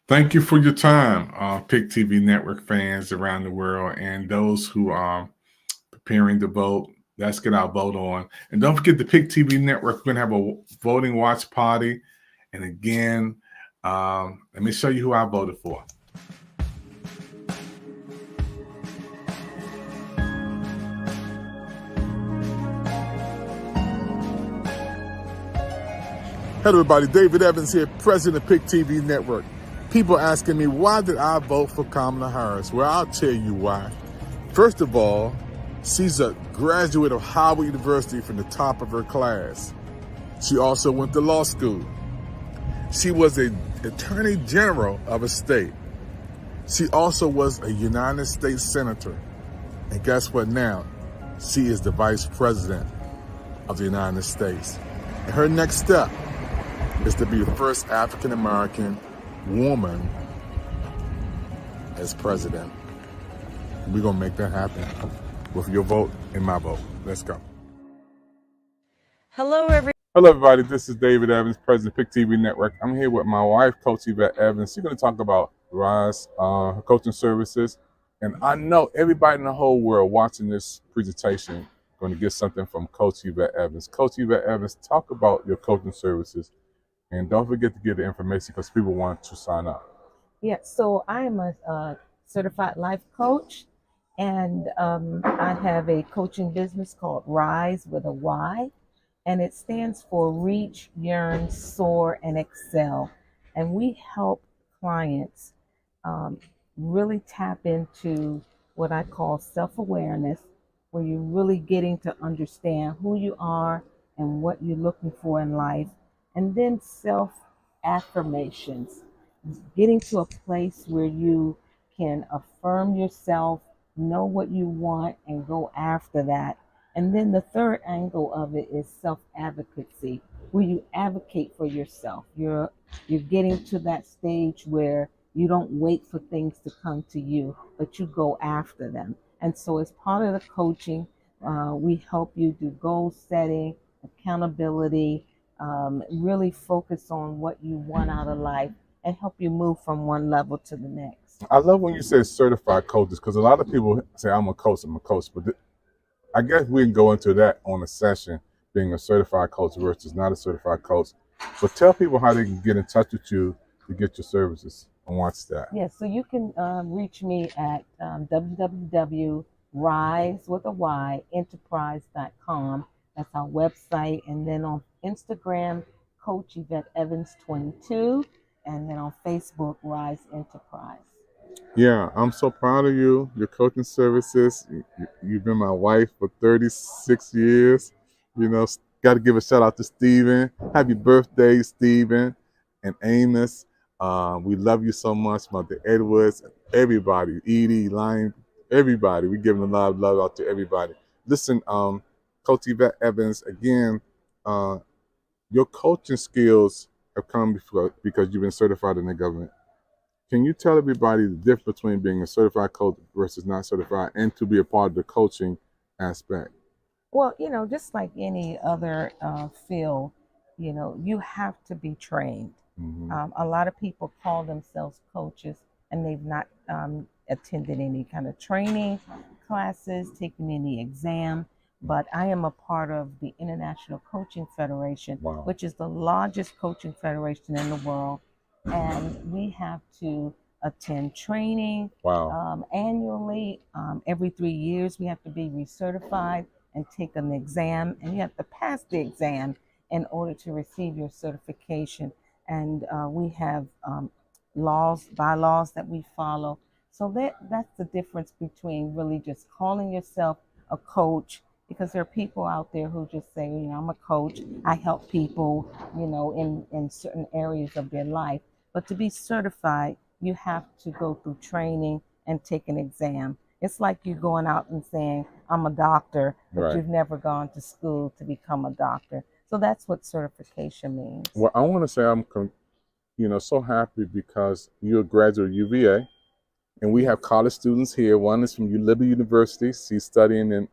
Thank you for your time, Pick TV Network fans around the world and those who are preparing to vote. Let's get our vote on. And don't forget the Pick TV Network. We're going to have a voting watch party. And again, let me show you who I voted for. Hello, everybody. David Evans here, president of Pick TV Network. People asking me, why did I vote for Kamala Harris? Well, I'll tell you why. First of all, she's a graduate of Howard University from the top of her class. She also went to law school. She was an attorney general of a state. She also was a United States senator. And guess what now? She is the vice president of the United States. And her next step is to be the first African-American woman as president. We're going to make that happen with your vote and my vote. Let's go. Hello, Hello, everybody. This is David Evans, president of Pick TV Network. I'm here with my wife, Coach Yvette Evans. She's going to talk about Rise, her coaching services. And I know everybody in the whole world watching this presentation going to get something from Coach Yvette Evans. Coach Yvette Evans, talk about your coaching services. And don't forget to get the information because people want to sign up. Yeah, so I am a certified life coach, and I have a coaching business called Rise with a Y, and it stands for Reach, Yearn, Soar, and Excel. And we help clients really tap into what I call self-awareness, where you're really getting to understand who you are and what you're looking for in life. And then self-affirmations, getting to a place where you can affirm yourself, know what you want, and go after that. And then the third angle of it is self-advocacy, where you advocate for yourself. You're getting to that stage where you don't wait for things to come to you, but you go after them. And so as part of the coaching, we help you do goal setting, accountability, really focus on what you want out of life and help you move from one level to the next. I love when you say certified coaches because a lot of people say, I'm a coach, but I guess we can go into that on a session, being a certified coach versus not a certified coach. But tell people how they can get in touch with you to get your services and watch that. Yes, so you can reach me at www.risewithayenterprise.com. That's our website. And then on Instagram, Coach Yvette Evans 22. And then on Facebook, Rise Enterprise. Yeah, I'm so proud of you, your coaching services. You've been my wife for 36 years. You know, got to give a shout out to Stephen. Happy birthday, Stephen and Amos. We love you so much, Mother Edwards, everybody, Edie, Lion, everybody. We giving a lot of love out to everybody. Listen, Coach Yvette Evans, again, your coaching skills have come because you've been certified in the government. Can you tell everybody the difference between being a certified coach versus not certified and to be a part of the coaching aspect? Well, just like any other field, you have to be trained. Mm-hmm. A lot of people call themselves coaches and they've not attended any kind of training classes, taken any exam. But I am a part of the International Coaching Federation, Wow. which is the largest coaching federation in the world. And we have to attend training annually. Every 3 years, we have to be recertified and take an exam. And you have to pass the exam in order to receive your certification. And we have bylaws that we follow. So that's the difference between really just calling yourself a coach, because there are people out there who just say, I'm a coach. I help people, in certain areas of their life. But to be certified, you have to go through training and take an exam. It's like you going out and saying, I'm a doctor, but you've never gone to school to become a doctor. So that's what certification means. Well, I want to say I'm so happy because you're a graduate of UVA, and we have college students here. One is from Liberty University. She's studying in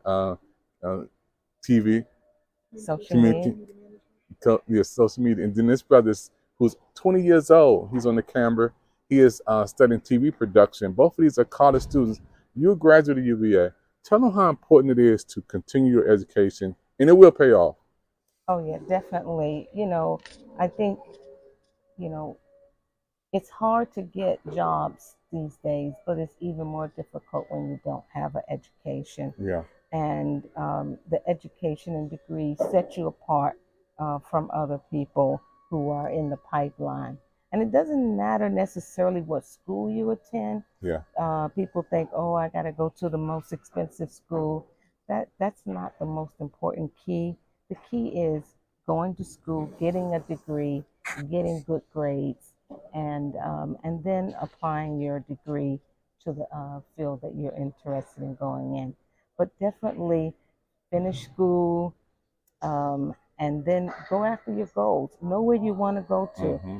TV, social media. Social media. And then this brother who's 20 years old. He's on the camera. He is studying TV production. Both of these are college students. You're a graduate of UVA. Tell them how important it is to continue your education, and it will pay off. Oh, yeah, definitely. I think, it's hard to get jobs these days, but it's even more difficult when you don't have an education. Yeah. And the education and degree set you apart from other people who are in the pipeline. And it doesn't matter necessarily what school you attend. Yeah. People think, oh, I got to go to the most expensive school. That's not the most important key. The key is going to school, getting a degree, getting good grades, and then applying your degree to the field that you're interested in going in. But definitely finish school, and then go after your goals. Know where you want to go to. Mm-hmm.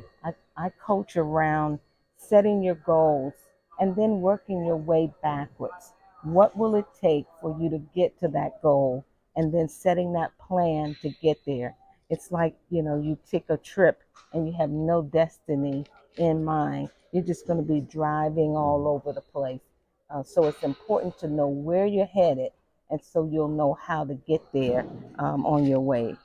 I coach around setting your goals and then working your way backwards. What will it take for you to get to that goal, and then setting that plan to get there? It's like, you take a trip and you have no destiny in mind. You're just going to be driving all over the place. So it's important to know where you're headed, and so you'll know how to get there on your way.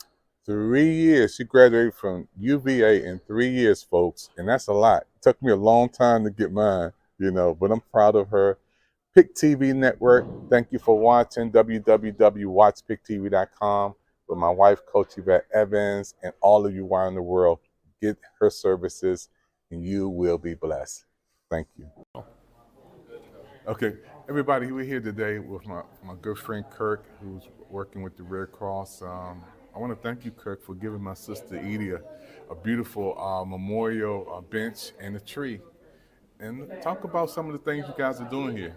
3 years. She graduated from UVA in 3 years, folks, and that's a lot. It took me a long time to get mine, but I'm proud of her. Pick TV Network, thank you for watching. www.watchpicktv.com with my wife, Coach Yvette Evans, and all of you around the world. Get her services, and you will be blessed. Thank you. Okay, everybody, we're here today with my good friend Kirk, who's working with the Red Cross. I want to thank you, Kirk, for giving my sister Edie a beautiful memorial bench and a tree. And talk about some of the things you guys are doing here.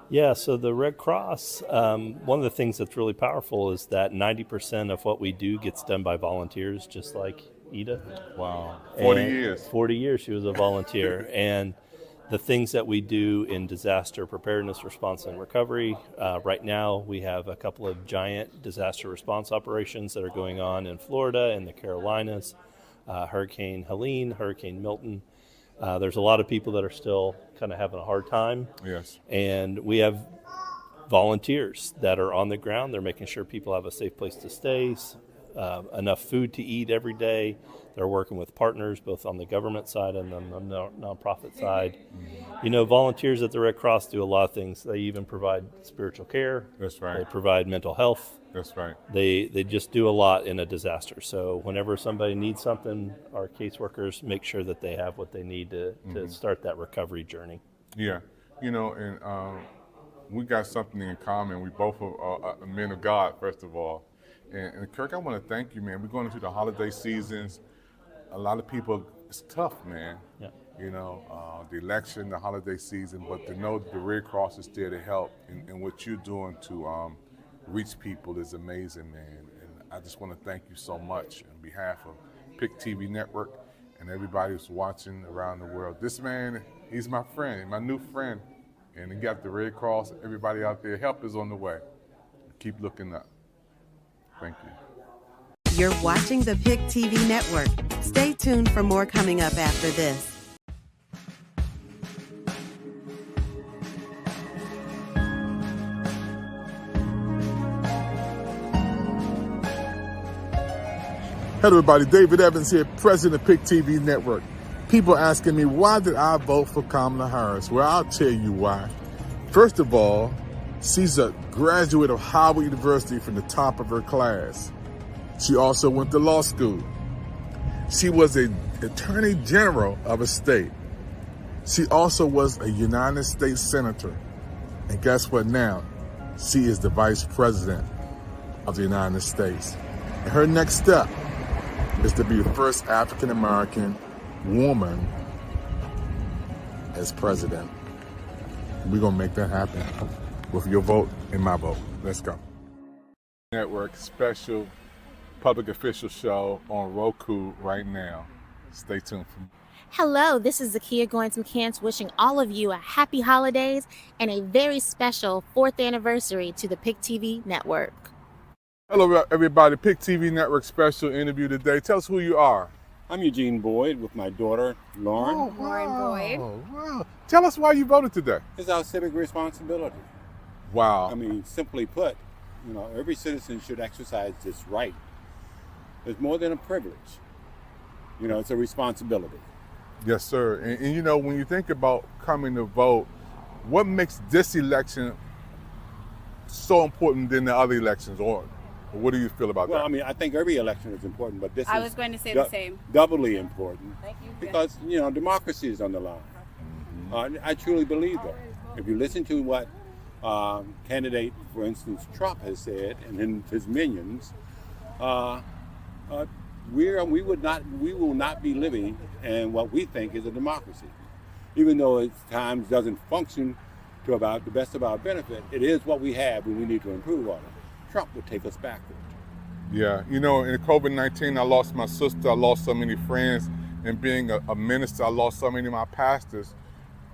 Yeah, so the Red Cross, one of the things that's really powerful is that 90% of what we do gets done by volunteers, just like Ida. Wow, 40 years. 40 years she was a volunteer. And the things that we do in disaster preparedness, response, and recovery, right now we have a couple of giant disaster response operations that are going on in Florida and the Carolinas, Hurricane Helene, Hurricane Milton. There's a lot of people that are still kind of having a hard time. Yes. And we have volunteers that are on the ground. They're making sure people have a safe place to stay, enough food to eat every day. They're working with partners, both on the government side and on the nonprofit side. Volunteers at the Red Cross do a lot of things. They even provide spiritual care. That's right. They provide mental health. That's right. They just do a lot in a disaster. So whenever somebody needs something, our caseworkers make sure that they have what they need to start that recovery journey. Yeah. And we got something in common. We both are men of God, first of all. And Kirk, I want to thank you, man. We're going into the holiday seasons. A lot of people, it's tough, man. Yeah. The election, the holiday season, but to know that the Red Cross is there to help, and what you're doing to reach people is amazing, man. And I just want to thank you so much on behalf of Pick TV Network and everybody who's watching around the world. This man, he's my friend, my new friend, and he got the Red Cross. Everybody out there, help is on the way. Keep looking up. Thank you. You're watching the Pick TV Network. Stay tuned for more coming up after this. Hello, everybody. David Evans here, president of Pick TV Network. People asking me, why did I vote for Kamala Harris? Well, I'll tell you why. First of all, she's a graduate of Howard University from the top of her class. She also went to law school. She was an attorney general of a state. She also was a United States senator. And guess what now? She is the vice president of the United States. And her next step is to be the first African-American woman as president. We're going to make that happen with your vote and my vote. Let's go. Network special public official show on Roku right now. Stay tuned for more. Hello, this is Zakia Goins-McCants wishing all of you a happy holidays and a very special 4th anniversary to the Pick TV Network. Hello, everybody. Pick TV Network special interview today. Tell us who you are. I'm Eugene Boyd with my daughter, Lauren. Lauren Boyd. Wow. Tell us why you voted today. It's our civic responsibility. Wow. I mean, simply put, every citizen should exercise this right. It's more than a privilege. It's a responsibility. Yes, sir. And when you think about coming to vote, what makes this election so important than the other elections? Or what do you feel about that? Well, I mean, I think every election is important, but this I is was going to say the same. Doubly important. Thank you. Because, democracy is on the line. I truly believe that. If you listen to what candidate, for instance, Trump has said, and then his minions, we will not be living in what we think is a democracy. Even though it at times doesn't function to about the best of our benefit, it is what we have and we need to improve on it. Trump would take us backward. Yeah, in COVID-19, I lost my sister, I lost so many friends, and being a minister, I lost so many of my pastors,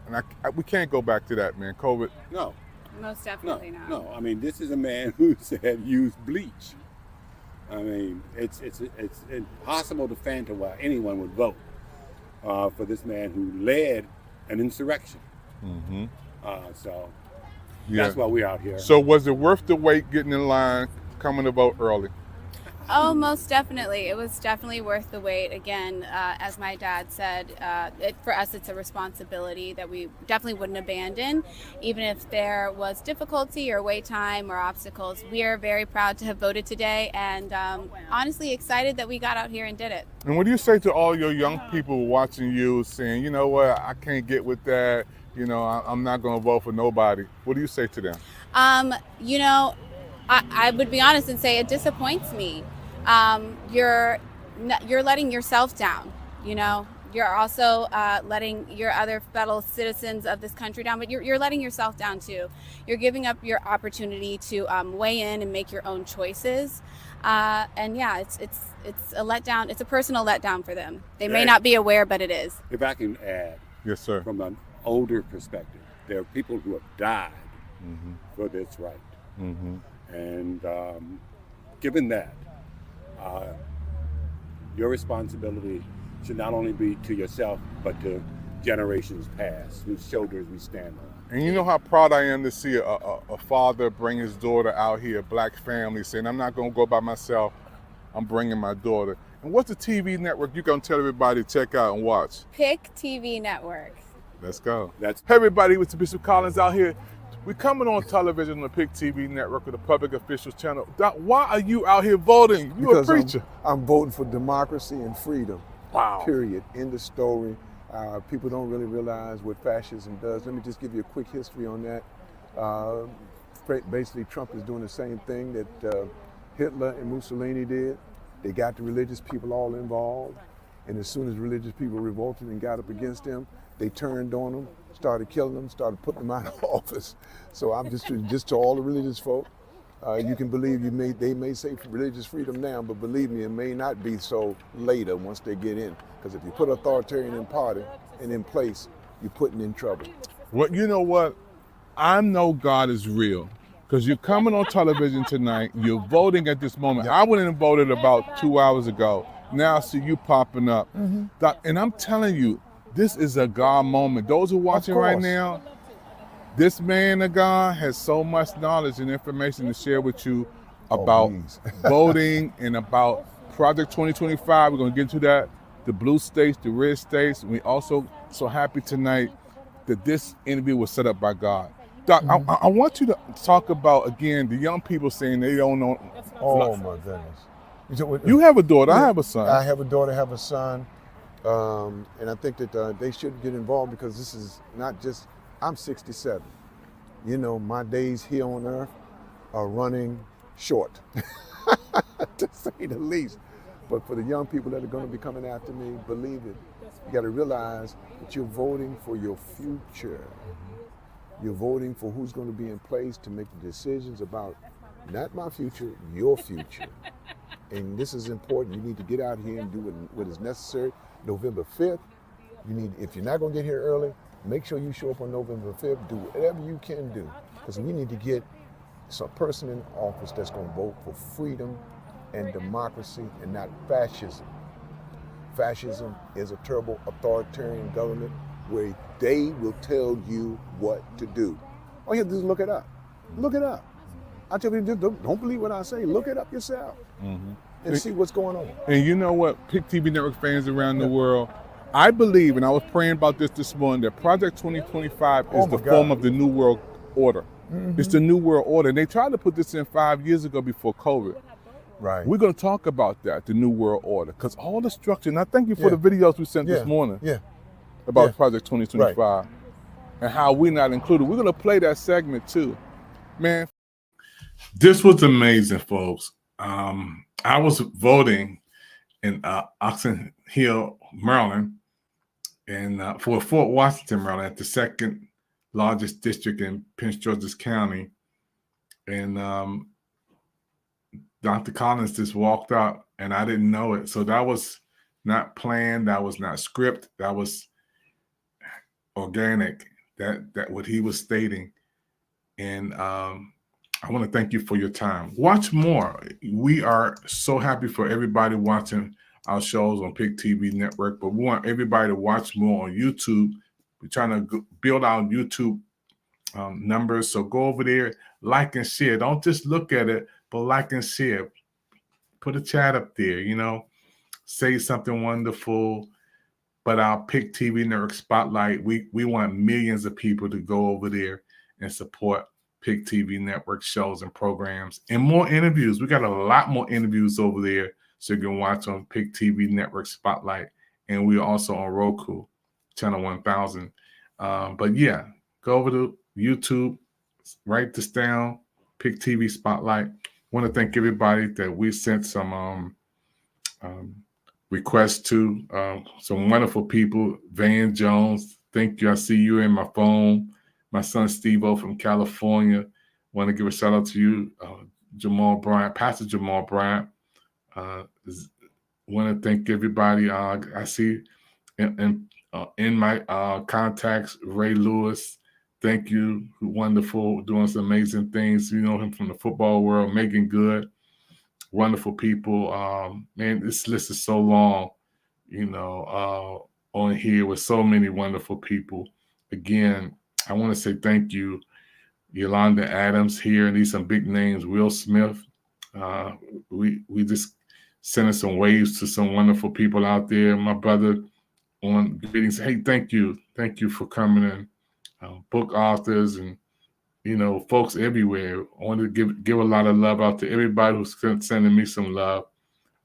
and we can't go back to that, man. COVID. No. Most definitely not. No, I mean, this is a man who said use bleach. I mean, it's impossible to fathom why anyone would vote for this man who led an insurrection. Mm-hmm. So that's why we're out here. So was it worth the wait, getting in line, coming to vote early? Oh, most definitely. It was definitely worth the wait. Again, as my dad said, for us, it's a responsibility that we definitely wouldn't abandon. Even if there was difficulty or wait time or obstacles, we are very proud to have voted today and honestly excited that we got out here and did it. And what do you say to all your young people watching you saying, you know what, I can't get with that, I'm not going to vote for nobody? What do you say to them? I would be honest and say it disappoints me. You're letting yourself down. You're also letting your other fellow citizens of this country down, but you're letting yourself down too. You're giving up your opportunity to weigh in and make your own choices. And yeah, it's a letdown. It's a personal letdown for them. They may not be aware, but it is. If I can add, yes, sir. From an older perspective, there are people who have died for this right. Mm-hmm. And given that, your responsibility should not only be to yourself, but to generations past, whose shoulders we stand on. And you know how proud I am to see a father bring his daughter out here, a black family, saying, I'm not going to go by myself, I'm bringing my daughter. And what's the TV network you're going to tell everybody to check out and watch? Pick TV Network. Let's go. Hey everybody, it's Bishop Collins out here. We're coming on television on the Pick TV network with the Public Officials channel. Doc, why are you out here voting? You're a preacher. I'm voting for democracy and freedom. Wow. Period. End of story. People don't really realize what fascism does. Let me just give you a quick history on that. Basically, Trump is doing the same thing that Hitler and Mussolini did. They got the religious people all involved. And as soon as religious people revolted and got up against them, they turned on them, started killing them, started putting them out of office. So I'm just to all the religious folk, you can believe they may say religious freedom now, but believe me, it may not be so later once they get in. Because if you put authoritarian in party and in place, you're putting in trouble. Well, you know what? I know God is real. Because you're coming on television tonight, you're voting at this moment. I went and voted about 2 hours ago. Now I see you popping up. Mm-hmm. And I'm telling you, this is a God moment. Those who are watching right now, this man of God has so much knowledge and information to share with you about voting and about Project 2025. We're going to get into that, the blue states, the red states. We also so happy tonight that this interview was set up by God. Doc, I want you to talk about, again, the young people saying they don't know. Oh, my goodness. You have a daughter. I have a son. I have a daughter, have a son. And I think that they should get involved because this is not just, I'm 67. My days here on earth are running short, to say the least. But for the young people that are going to be coming after me, believe it, you got to realize that you're voting for your future. You're voting for who's going to be in place to make the decisions about not my future, your future. And this is important. You need to get out here and do what is necessary. November 5th, if you're not going to get here early, make sure you show up on November 5th. Do whatever you can do, because we need to get some person in office that's going to vote for freedom and democracy and not fascism. Fascism is a terrible authoritarian government where they will tell you what to do. All you have to do is look it up. Look it up. I tell people, just don't believe what I say. Look it up yourself and see what's going on. And you know what, PIC TV Network fans around the world, I believe, and I was praying about this morning, that Project 2025 is the form of the New World Order. It's the New World Order. And they tried to put this in 5 years ago before COVID. Right. We're going to talk about that, the New World Order, because all the structure, and I thank you for the videos we sent this morning about Project 2025 and how we're not included. We're going to play that segment too. Man, this was amazing, folks. I was voting in Oxon Hill, Maryland, and for Fort Washington, Maryland, at the second largest district in Prince George's County. And Dr. Collins just walked out, and I didn't know it. So that was not planned. That was not script. That was organic. That what he was stating. And I want to thank you for your time. Watch more. We are so happy for everybody watching our shows on PIC TV Network, but we want everybody to watch more on YouTube. We're trying to build our YouTube numbers. So go over there, like and share. Don't just look at it, but like and share. Put a chat up there, say something wonderful. But our PIC TV Network Spotlight, we want millions of people to go over there and support PIC TV Network shows and programs and more interviews. We got a lot more interviews over there, so you can watch on PIC TV Network Spotlight. And we're also on Roku, channel 1000. But yeah, go over to YouTube, write this down, PIC TV Spotlight. Want to thank everybody that we sent some requests to, some wonderful people. Van Jones, thank you. I see you in my phone. My son Steve-O from California. Want to give a shout out to you, Jamal Bryant, Pastor Jamal Bryant. Want to thank everybody. I see in my contacts, Ray Lewis. Thank you, wonderful, doing some amazing things. You know him from the football world, Megan Good, wonderful people. Man, this list is so long, on here with so many wonderful people. Again, I want to say thank you, Yolanda Adams here, and these some big names. Will Smith. We just sending some waves to some wonderful people out there. My brother on greetings. Hey, thank you for coming in. Book authors and folks everywhere. I want to give a lot of love out to everybody who's sending me some love.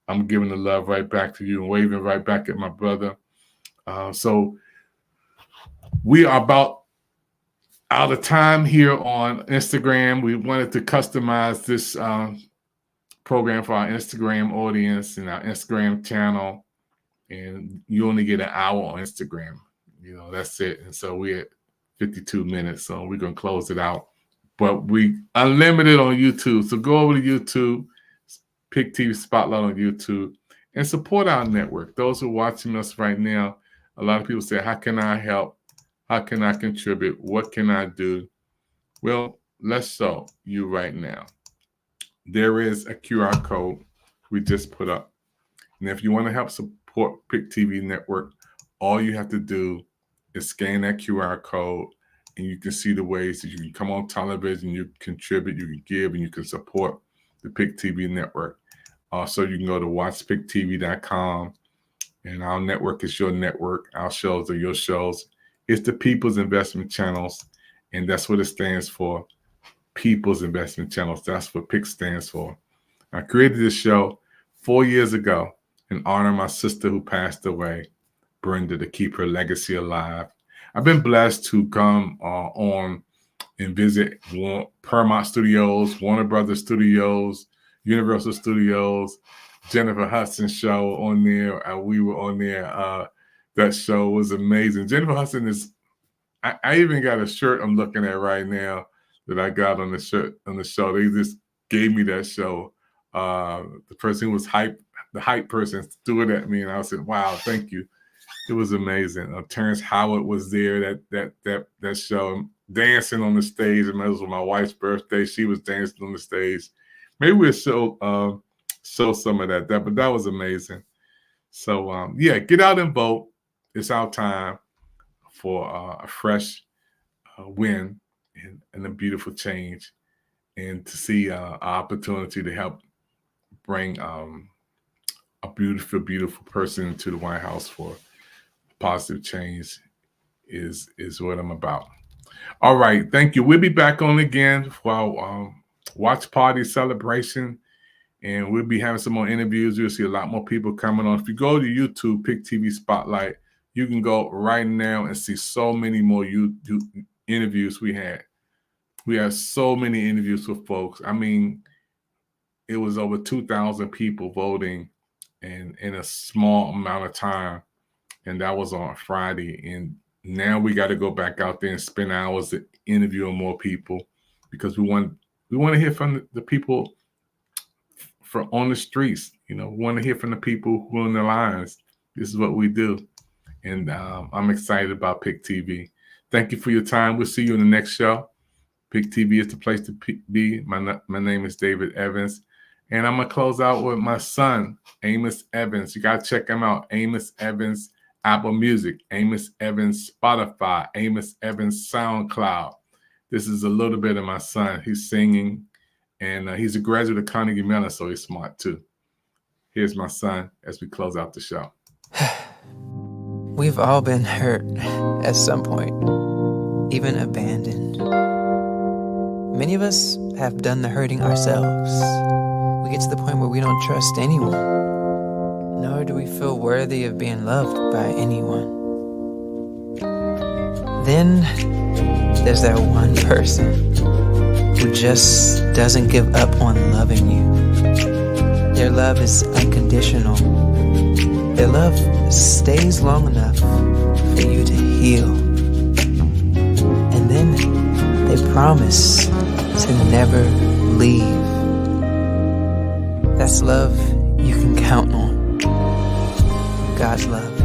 I'm giving the love right back to you and waving right back at my brother. So we are about out of time here on Instagram. We wanted to customize this program for our Instagram audience and our Instagram channel, and you only get an hour on Instagram. That's it. And so we're at 52 minutes, so we're going to close it out. But we unlimited on YouTube. So go over to YouTube, PIC TV Spotlight on YouTube, and support our network. Those who are watching us right now, a lot of people say, how can I help? How can I contribute? What can I do? Well, let's show you right now. There is a QR code we just put up. And if you want to help support PIC TV Network, all you have to do is scan that QR code, and you can see the ways that you can come on television, you can contribute, you can give, and you can support the PIC TV Network. Also, you can go to watchpictv.com, and our network is your network. Our shows are your shows. It's the People's Investment Channels, and that's what it stands for, People's Investment Channels. That's what PIC stands for. I created this show 4 years ago in honor of my sister who passed away, Brenda, to keep her legacy alive. I've been blessed to come on and visit Paramount Studios, Warner Brothers Studios, Universal Studios, Jennifer Hudson show on there. We were on there. That show was amazing. Jennifer Hudson is, I even got a shirt I'm looking at right now that I got on the show. They just gave me that show. The person who was the hype person threw it at me, and I said, wow, thank you. It was amazing. Terrence Howard was there, that show, dancing on the stage. And it was my wife's birthday. She was dancing on the stage. Maybe we'll show some of that, but that was amazing. So, yeah, get out and vote. It's our time for a fresh win and a beautiful change, and to see an opportunity to help bring a beautiful, beautiful person to the White House for positive change is what I'm about. All right. Thank you. We'll be back on again for our watch party celebration, and we'll be having some more interviews. You'll see a lot more people coming on. If you go to YouTube, Pick TV Spotlight, you can go right now and see so many more interviews we had. We had so many interviews with folks. I mean, it was over 2,000 people voting in a small amount of time, and that was on Friday. And now we got to go back out there and spend hours interviewing more people, because we want to hear from the people from on the streets. You know, we want to hear from the people who are in the lines. This is what we do, and I'm excited about Pick TV. Thank you for your time. We'll see you in the next show. Pick TV is the place to be. My name is David Evans, and I'm gonna close out with my son, Amos Evans. You gotta check him out. Amos Evans, Apple Music, Amos Evans, Spotify, Amos Evans, SoundCloud. This is a little bit of my son. He's singing, and he's a graduate of Carnegie Mellon, so he's smart too. Here's my son as we close out the show. We've all been hurt at some point, even abandoned. Many of us have done the hurting ourselves. We get to the point where we don't trust anyone, nor do we feel worthy of being loved by anyone. Then there's that one person who just doesn't give up on loving you. Their love is unconditional. Their love stays long enough for you to heal. And then they promise to never leave. That's love you can count on. God's love.